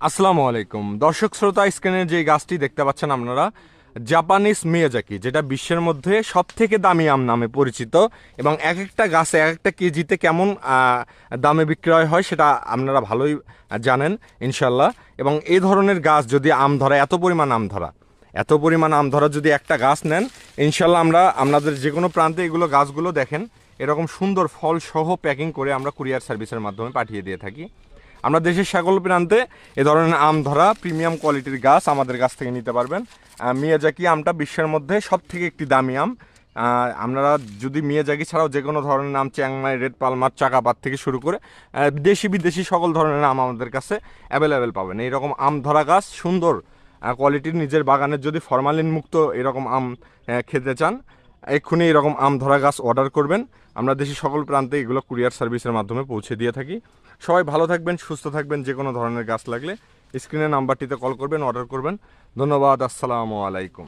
আসসালামু আলাইকুম দর্শক শ্রোতা, স্ক্রিনে যে গাছটি দেখতে পাচ্ছেন আপনারা জাপানিজ মিয়াজাকি, যেটা বিশ্বের মধ্যে সব থেকে দামি আম নামে পরিচিত এবং এক একটা গাছে এক একটা কেজিতে কেমন দামে বিক্রয় হয় সেটা আপনারা ভালোই জানেন ইনশাল্লাহ। এবং এই ধরনের গাছ যদি আম ধরা, এত পরিমাণ আম ধরা যদি একটা গাছ নেন, ইনশাল্লাহ আমরা আপনাদের যে কোনো প্রান্তে এগুলো গাছগুলো দেখেন এরকম সুন্দর ফল সহ প্যাকিং করে আমরা কুরিয়ার সার্ভিসের মাধ্যমে পাঠিয়ে দিয়ে থাকি। আমরা দেশের সকল প্রান্তে এ ধরনের আম ধরা প্রিমিয়াম কোয়ালিটির গাছ আমাদের কাছ থেকে নিতে পারবেন। মিয়াজাকি আমটা বিশ্বের মধ্যে সব থেকে একটি দামি আম। আপনারা যদি মিয়াজাকি ছাড়াও যে কোনো ধরনের আম, চ্যাংমাই, রেড পালমার, চাকাপাত থেকে শুরু করে দেশি বিদেশি সকল ধরনের আম আমাদের কাছে অ্যাভেলেবেল পাবেন। এইরকম আম ধরা গাছ সুন্দর কোয়ালিটির নিজের বাগানের যদি ফরমালিন মুক্ত এরকম আম খেতে চান, এক্ষুনি এরকম আম ধরা গাছ অর্ডার করবেন। আমরা দেশের সকল প্রান্তে এগুলো কুরিয়ার সার্ভিসের মাধ্যমে পৌঁছে দিয়ে থাকি। সবাই ভালো থাকবেন, সুস্থ থাকবেন। যে কোনো ধরনের গাছ লাগলে স্ক্রিনের নাম্বারটিতে কল করবেন, অর্ডার করবেন। ধন্যবাদ। আসসালামু আলাইকুম।